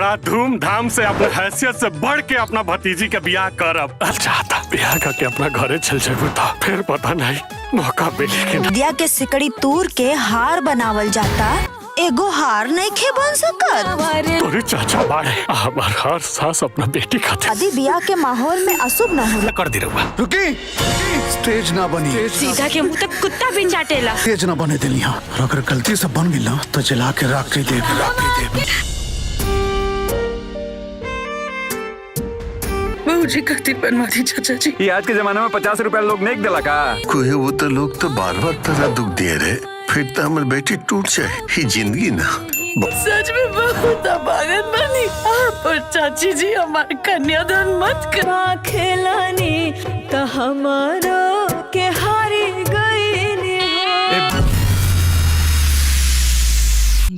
बड़ा धूमधाम से अपने हैसियत से बढ़ के अपना भतीजी के ब्याह करब। चाहता ब्याह करके अपना घरे चल जाबू था, फिर पता नहीं मौका मिली कि नहीं। दिया के सिकड़ी तूर के हार बनावल जाता, एगो हार नहीं खे बन सकत। तोरे चाचा बाड़े हमार हर सास अपना बेटी खाते। शादी ब्याह के माहौल में अशुभ न होला। कर दी रहुआ। रुकी, स्टेज ना बनी। सीधा के मुंह तक कुत्ता भी चाटेला। स्टेज ना बने दिल यहाँ, अगर गलती से बन गई ना तो जला के राख के दे। मुझे खातिर बनवा दी चाचा जी। ये आज के जमाने में 50 रुपया लोग नहीं दिला का। कोई वो तो लोग तो बार बार तरह दुख दे रहे, फिर तो हमारी बेटी टूट जाए ही जिंदगी ना। सच में बहुत अभागन बनी आप और चाची जी हमारे कन्यादान मत करा खेलानी तो हमारा के हारी गई।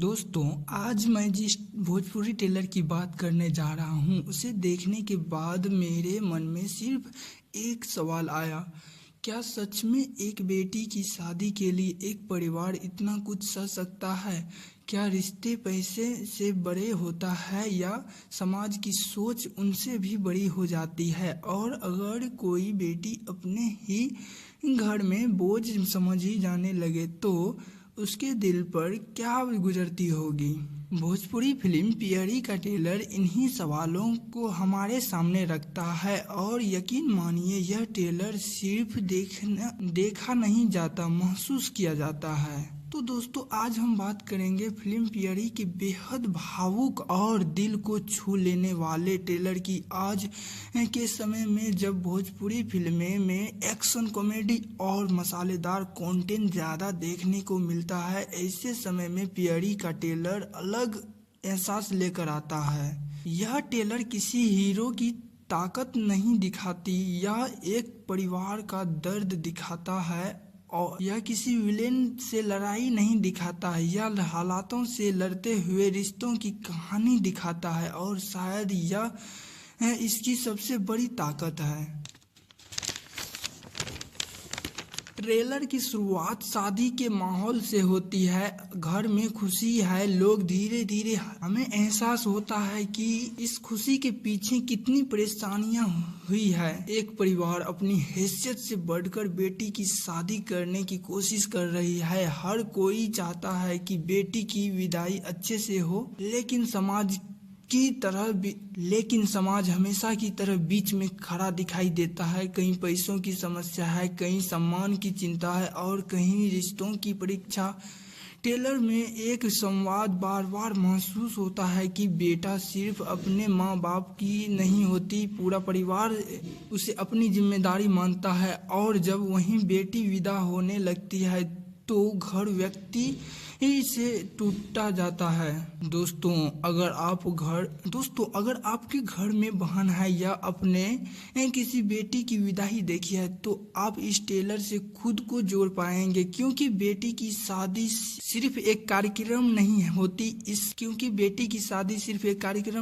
दोस्तों, आज मैं जिस भोजपुरी टेलर की बात करने जा रहा हूँ, उसे देखने के बाद मेरे मन में सिर्फ एक सवाल आया, क्या सच में एक बेटी की शादी के लिए एक परिवार इतना कुछ सह सकता है? क्या रिश्ते पैसे से बड़े होता है या समाज की सोच उनसे भी बड़ी हो जाती है? और अगर कोई बेटी अपने ही घर में बोझ समझी जाने लगे तो उसके दिल पर क्या गुजरती होगी? भोजपुरी फिल्म पियरी का टेलर इन्हीं सवालों को हमारे सामने रखता है और यकीन मानिए यह टेलर सिर्फ देखा नहीं जाता, महसूस किया जाता है। तो दोस्तों, आज हम बात करेंगे फिल्म पियरी के बेहद भावुक और दिल को छू लेने वाले टेलर की। आज के समय में जब भोजपुरी फिल्में में एक्शन, कॉमेडी और मसालेदार कंटेंट ज़्यादा देखने को मिलता है, ऐसे समय में पियरी का टेलर अलग एहसास लेकर आता है। यह टेलर किसी हीरो की ताकत नहीं दिखाती, यह एक परिवार का दर्द दिखाता है और यह किसी विलेन से लड़ाई नहीं दिखाता है, यह हालातों से लड़ते हुए रिश्तों की कहानी दिखाता है और शायद यह इसकी सबसे बड़ी ताकत है। ट्रेलर की शुरुआत शादी के माहौल से होती है, घर में खुशी है, लोग धीरे धीरे हमें एहसास होता है कि इस खुशी के पीछे कितनी परेशानियां हुई है। एक परिवार अपनी हैसियत से बढ़कर बेटी की शादी करने की कोशिश कर रही है। हर कोई चाहता है कि बेटी की विदाई अच्छे से हो, लेकिन समाज हमेशा की तरह बीच में खड़ा दिखाई देता है। कहीं पैसों की समस्या है, कहीं सम्मान की चिंता है और कहीं रिश्तों की परीक्षा। टेलर में एक संवाद बार बार महसूस होता है कि बेटा सिर्फ अपने माँ बाप की नहीं होती, पूरा परिवार उसे अपनी जिम्मेदारी मानता है और जब वहीं बेटी विदा होने लगती है तो घर व्यक्ति से टूटा जाता है। दोस्तों, अगर आपके घर में बहन है या अपने किसी बेटी की विदाई देखी है तो आप इस टेलर से खुद को जोड़ पाएंगे, क्योंकि बेटी की शादी सिर्फ एक कार्यक्रम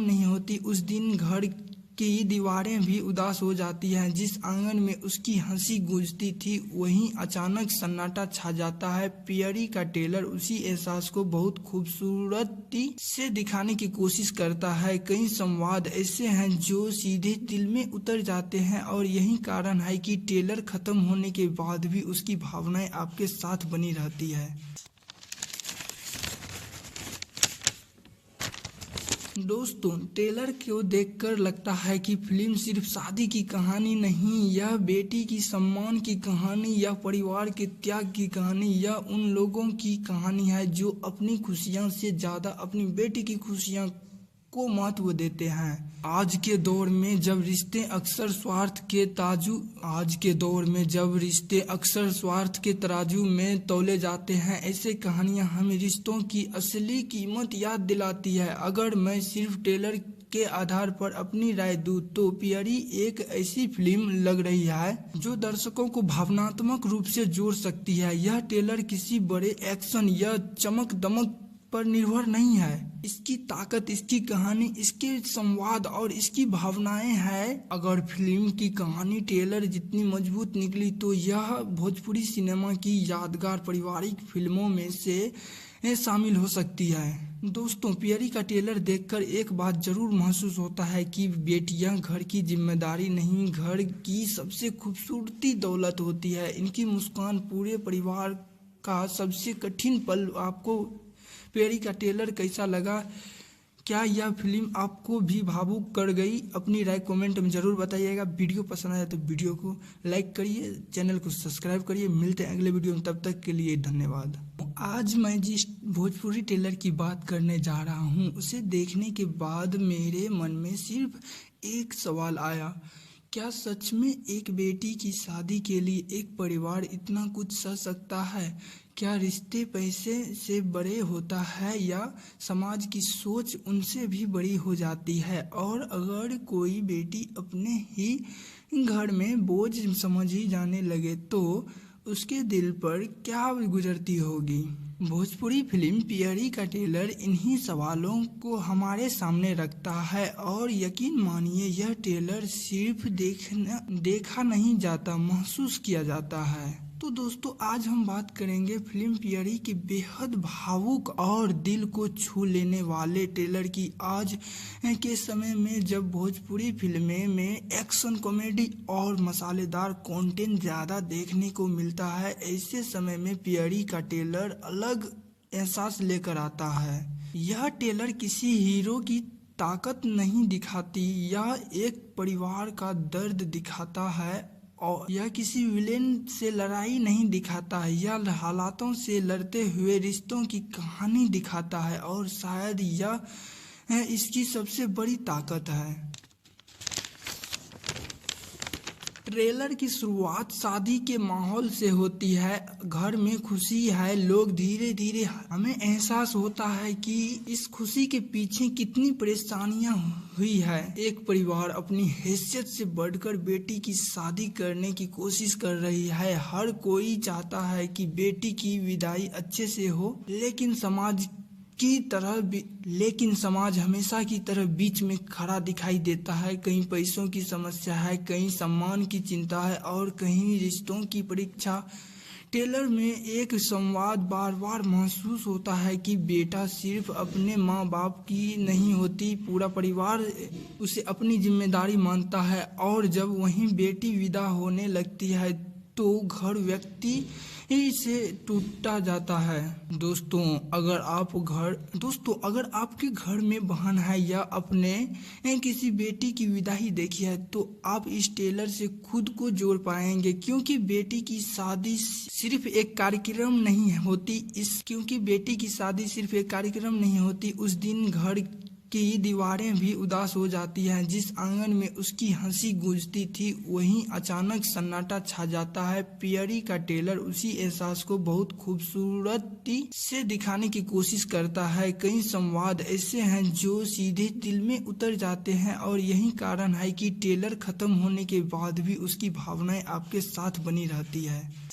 नहीं होती। उस दिन घर की दीवारें भी उदास हो जाती हैं। जिस आंगन में उसकी हंसी गूंजती थी वहीं अचानक सन्नाटा छा जाता है। पियरी का टेलर उसी एहसास को बहुत खूबसूरती से दिखाने की कोशिश करता है। कई संवाद ऐसे हैं जो सीधे दिल में उतर जाते हैं और यही कारण है कि टेलर खत्म होने के बाद भी उसकी भावनाएं आपके साथ बनी रहती है। दोस्तों, टेलर को देखकर लगता है कि फिल्म सिर्फ शादी की कहानी नहीं, यह बेटी की सम्मान की कहानी, यह परिवार के त्याग की कहानी, यह उन लोगों की कहानी है जो अपनी खुशियां से ज्यादा अपनी बेटी की खुशियां को महत्व देते हैं। आज के दौर में जब रिश्ते अक्सर स्वार्थ के तराजू में तौले जाते हैं, ऐसे कहानियां हमें रिश्तों की असली कीमत याद दिलाती है। अगर मैं सिर्फ टेलर के आधार पर अपनी राय दूं तो पियरी एक ऐसी फिल्म लग रही है जो दर्शकों को भावनात्मक रूप से जोड़ सकती है। यह टेलर किसी बड़े एक्शन या चमक दमक पर निर्भर नहीं है, इसकी ताकत, इसकी कहानी, इसके संवाद और इसकी भावनाएं हैं। अगर फिल्म की कहानी टेलर जितनी मजबूत निकली तो यह भोजपुरी सिनेमा की यादगार पारिवारिक फिल्मों में से शामिल हो सकती है। दोस्तों पियरी का ट्रेलर देखकर एक बात जरूर महसूस होता है कि बेटियां घर की जिम्मेदारी नहीं, घर की सबसे खूबसूरती दौलत होती है। इनकी मुस्कान पूरे परिवार का सबसे कठिन पल। आपको पियरी का ट्रेलर कैसा लगा? क्या यह फिल्म आपको भी भावुक कर गई? अपनी राय कमेंट में जरूर बताइएगा। वीडियो पसंद आया तो वीडियो को लाइक करिए, चैनल को सब्सक्राइब करिए। मिलते हैं अगले वीडियो में, तब तक के लिए धन्यवाद। आज मैं जिस भोजपुरी ट्रेलर की बात करने जा रहा हूँ, उसे देखने के बाद मेरे मन में सिर्फ एक सवाल आया, क्या सच में एक बेटी की शादी के लिए एक परिवार इतना कुछ सह सकता है? क्या रिश्ते पैसे से बड़े होता है या समाज की सोच उनसे भी बड़ी हो जाती है? और अगर कोई बेटी अपने ही घर में बोझ समझी जाने लगे तो उसके दिल पर क्या गुजरती होगी? भोजपुरी फिल्म पियरी का ट्रेलर इन्हीं सवालों को हमारे सामने रखता है और यकीन मानिए यह ट्रेलर सिर्फ देखा नहीं जाता, महसूस किया जाता है। तो दोस्तों आज हम बात करेंगे फिल्म पियरी के बेहद भावुक और दिल को छू लेने वाले ट्रेलर की। आज के समय में जब भोजपुरी फिल्में में एक्शन, कॉमेडी और मसालेदार कंटेंट ज़्यादा देखने को मिलता है, ऐसे समय में पियरी का ट्रेलर अलग एहसास लेकर आता है। यह ट्रेलर किसी हीरो की ताकत नहीं दिखाती, यह एक परिवार का दर्द दिखाता है और यह किसी विलेन से लड़ाई नहीं दिखाता है, यह हालातों से लड़ते हुए रिश्तों की कहानी दिखाता है और शायद यह इसकी सबसे बड़ी ताकत है। ट्रेलर की शुरुआत शादी के माहौल से होती है। घर में खुशी है, लोग धीरे धीरे, हमें एहसास होता है कि इस खुशी के पीछे कितनी परेशानियां हुई है। एक परिवार अपनी हैसियत से बढ़कर बेटी की शादी करने की कोशिश कर रही है। हर कोई चाहता है कि बेटी की विदाई अच्छे से हो, लेकिन समाज हमेशा की तरह बीच में खड़ा दिखाई देता है। कहीं पैसों की समस्या है, कहीं सम्मान की चिंता है और कहीं रिश्तों की परीक्षा। ट्रेलर में एक संवाद बार बार महसूस होता है कि बेटा सिर्फ अपने माँ बाप की नहीं होती, पूरा परिवार उसे अपनी जिम्मेदारी मानता है। और जब वहीं बेटी विदा होने लगती है तो घर व्यक्ति से टूटा जाता है। दोस्तों अगर आपके घर में बहन है या अपने किसी बेटी की विदाई देखी है तो आप इस ट्रेलर से खुद को जोड़ पाएंगे, क्योंकि बेटी की शादी सिर्फ एक कार्यक्रम नहीं होती। उस दिन घर की दीवारें भी उदास हो जाती हैं। जिस आंगन में उसकी हंसी गूंजती थी वहीं अचानक सन्नाटा छा जाता है। पियरी का ट्रेलर उसी एहसास को बहुत खूबसूरती से दिखाने की कोशिश करता है। कई संवाद ऐसे हैं जो सीधे दिल में उतर जाते हैं और यही कारण है कि ट्रेलर खत्म होने के बाद भी उसकी भावनाएं आपके साथ बनी रहती है।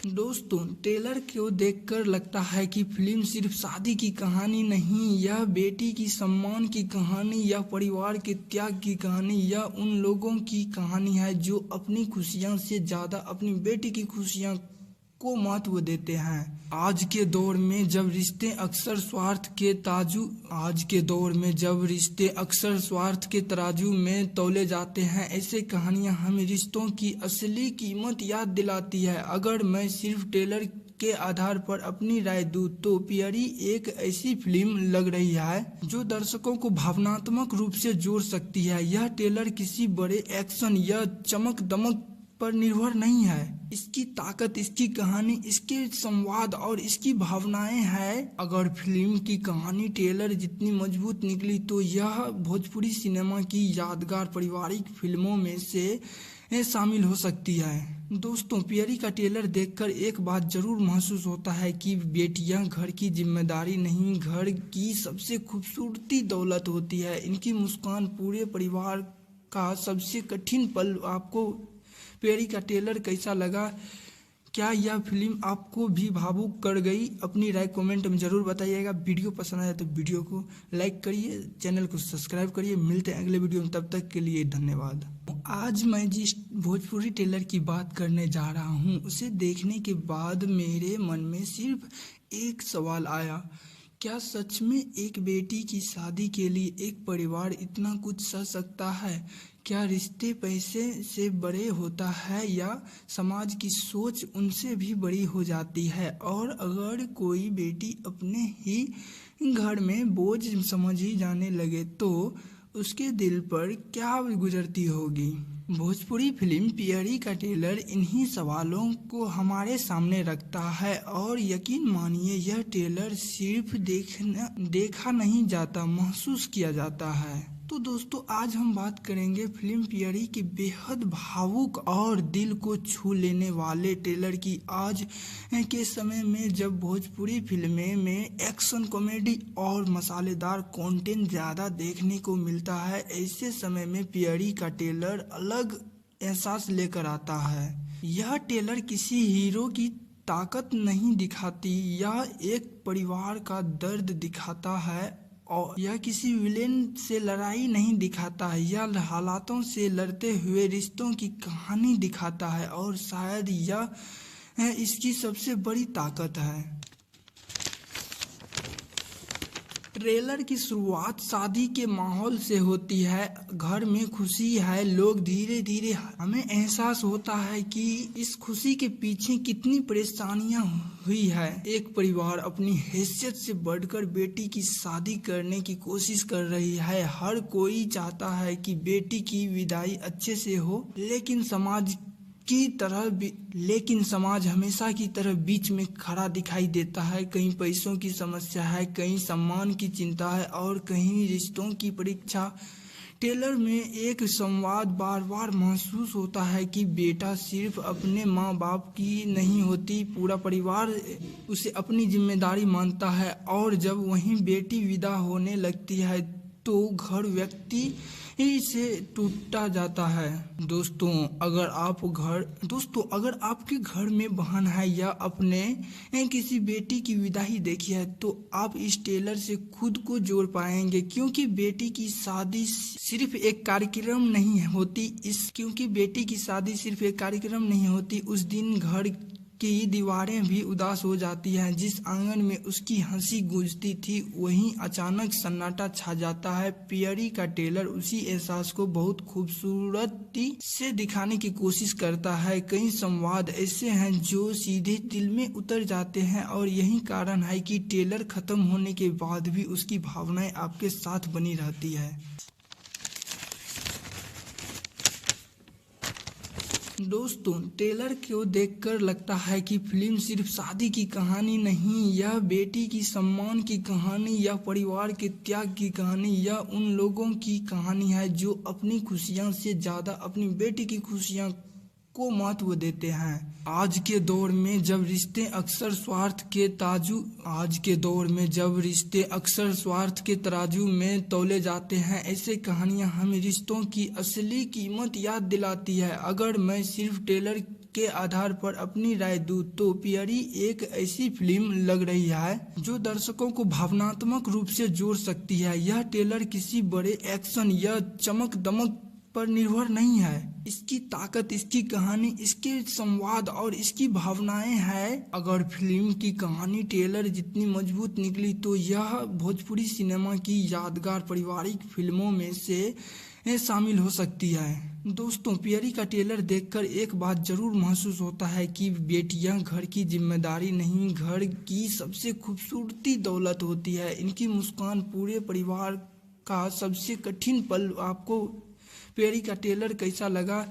दोस्तों ट्रेलर को देखकर लगता है कि फिल्म सिर्फ शादी की कहानी नहीं, यह बेटी की सम्मान की कहानी या परिवार के त्याग की कहानी या उन लोगों की कहानी है जो अपनी खुशियां से ज्यादा अपनी बेटी की खुशियां को महत्व देते हैं। आज के दौर में जब रिश्ते अक्सर स्वार्थ के तराजू में तौले जाते हैं, ऐसे कहानियां हमें रिश्तों की असली कीमत याद दिलाती है। अगर मैं सिर्फ ट्रेलर के आधार पर अपनी राय दूं तो पियरी एक ऐसी फिल्म लग रही है जो दर्शकों को भावनात्मक रूप से जोड़ सकती है। यह ट्रेलर किसी बड़े एक्शन या चमक दमक पर निर्भर नहीं है। इसकी ताकत, इसकी कहानी, इसके संवाद और इसकी भावनाएं हैं। अगर फिल्म की कहानी ट्रेलर जितनी मजबूत निकली तो यह भोजपुरी सिनेमा की यादगार पारिवारिक फिल्मों में से शामिल हो सकती है। दोस्तों पियरी का ट्रेलर देखकर एक बात जरूर महसूस होता है कि बेटियां घर की जिम्मेदारी नहीं, घर की सबसे खूबसूरती दौलत होती है। इनकी मुस्कान पूरे परिवार का सबसे कठिन पल। आपको पियरी का ट्रेलर कैसा लगा? क्या यह फिल्म आपको भी भावुक कर गई? अपनी राय कमेंट में जरूर बताइएगा। वीडियो पसंद आया तो वीडियो को लाइक करिए, चैनल को सब्सक्राइब करिए। मिलते हैं अगले वीडियो में, तब तक के लिए धन्यवाद। आज मैं जिस भोजपुरी टेलर की बात करने जा रहा हूँ, उसे देखने के बाद मेरे मन में सिर्फ एक सवाल आया, क्या सच में एक बेटी की शादी के लिए एक परिवार इतना कुछ सह सकता है? क्या रिश्ते पैसे से बड़े होता है या समाज की सोच उनसे भी बड़ी हो जाती है? और अगर कोई बेटी अपने ही घर में बोझ समझ ही जाने लगे तो उसके दिल पर क्या गुजरती होगी? भोजपुरी फिल्म पियरी का टेलर इन्हीं सवालों को हमारे सामने रखता है और यकीन मानिए यह टेलर सिर्फ देखा नहीं जाता, महसूस किया जाता है। तो दोस्तों, आज हम बात करेंगे फिल्म पियरी के बेहद भावुक और दिल को छू लेने वाले टेलर की। आज के समय में जब भोजपुरी फिल्में में एक्शन, कॉमेडी और मसालेदार कंटेंट ज़्यादा देखने को मिलता है, ऐसे समय में पियरी का टेलर अलग एहसास लेकर आता है। यह टेलर किसी हीरो की ताकत नहीं दिखाती, यह एक परिवार का दर्द दिखाता है और यह किसी विलेन से लड़ाई नहीं दिखाता है, यह हालातों से लड़ते हुए रिश्तों की कहानी दिखाता है और शायद यह इसकी सबसे बड़ी ताकत है। ट्रेलर की शुरुआत शादी के माहौल से होती है, घर में खुशी है, लोग धीरे धीरे हमें एहसास होता है कि इस खुशी के पीछे कितनी परेशानियां हुई है। एक परिवार अपनी हैसियत से बढ़कर बेटी की शादी करने की कोशिश कर रही है। हर कोई चाहता है कि बेटी की विदाई अच्छे से हो, लेकिन समाज हमेशा की तरह बीच में खड़ा दिखाई देता है। कहीं पैसों की समस्या है, कहीं सम्मान की चिंता है और कहीं रिश्तों की परीक्षा। टेलर में एक संवाद बार बार महसूस होता है कि बेटा सिर्फ अपने माँ बाप की नहीं होती, पूरा परिवार उसे अपनी जिम्मेदारी मानता है। और जब वहीं बेटी विदा होने लगती है तो घर व्यक्ति से टूटा जाता है। दोस्तों, अगर आपके घर में बहन है या अपने किसी बेटी की विदाई देखी है तो आप इस टेलर से खुद को जोड़ पाएंगे, क्योंकि बेटी की शादी सिर्फ एक कार्यक्रम नहीं होती। उस दिन घर की दीवारें भी उदास हो जाती हैं। जिस आंगन में उसकी हंसी गूंजती थी वहीं अचानक सन्नाटा छा जाता है। पियरी का टेलर उसी एहसास को बहुत खूबसूरती से दिखाने की कोशिश करता है। कई संवाद ऐसे हैं जो सीधे दिल में उतर जाते हैं और यही कारण है कि टेलर खत्म होने के बाद भी उसकी भावनाएं आपके साथ बनी रहती है। दोस्तों, टेलर को देखकर लगता है कि फिल्म सिर्फ शादी की कहानी नहीं, यह बेटी की सम्मान की कहानी, या परिवार के त्याग की कहानी, या उन लोगों की कहानी है जो अपनी खुशियां से ज्यादा अपनी बेटी की खुशियां को महत्व देते हैं। आज के दौर में जब रिश्ते अक्सर स्वार्थ के तराजू में तौले जाते हैं, ऐसे कहानियां हमें रिश्तों की असली कीमत याद दिलाती है। अगर मैं सिर्फ टेलर के आधार पर अपनी राय दूं तो पियरी एक ऐसी फिल्म लग रही है जो दर्शकों को भावनात्मक रूप से जोड़ सकती है। यह टेलर किसी बड़े एक्शन या चमक दमक पर निर्भर नहीं है। इसकी ताकत, इसकी कहानी, इसके संवाद और इसकी भावनाएं हैं। अगर फिल्म की कहानी टेलर जितनी मजबूत निकली तो यह भोजपुरी सिनेमा की यादगार पारिवारिक फिल्मों में से शामिल हो सकती है। दोस्तों, पियरी का टेलर देखकर एक बात जरूर महसूस होता है कि बेटियां घर की जिम्मेदारी नहीं, घर की सबसे खूबसूरती दौलत होती है। इनकी मुस्कान पूरे परिवार का सबसे कठिन पल। आपको पियरी का टेलर कैसा लगा?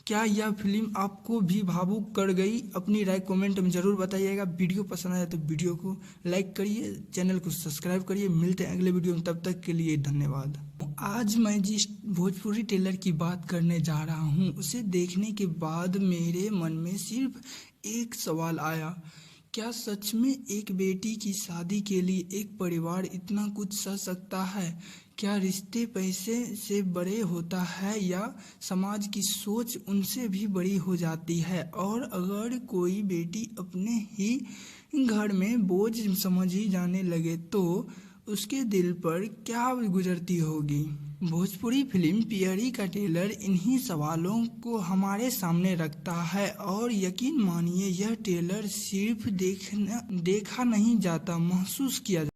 क्या यह फिल्म आपको भी भावुक कर गई? अपनी राय कमेंट में जरूर बताइएगा। वीडियो पसंद आया तो वीडियो को लाइक करिए, चैनल को सब्सक्राइब करिए। मिलते हैं अगले वीडियो में, तब तक के लिए धन्यवाद। आज मैं जिस भोजपुरी टेलर की बात करने जा रहा हूँ, उसे देखने के बाद मेरे मन में सिर्फ एक सवाल आया, क्या सच में एक बेटी की शादी के लिए एक परिवार इतना कुछ सह सकता है? क्या रिश्ते पैसे से बड़े होता है या समाज की सोच उनसे भी बड़ी हो जाती है? और अगर कोई बेटी अपने ही घर में बोझ समझी जाने लगे तो उसके दिल पर क्या गुजरती होगी? भोजपुरी फिल्म पियरी का ट्रेलर इन्हीं सवालों को हमारे सामने रखता है और यकीन मानिए यह ट्रेलर सिर्फ देखा नहीं जाता, महसूस किया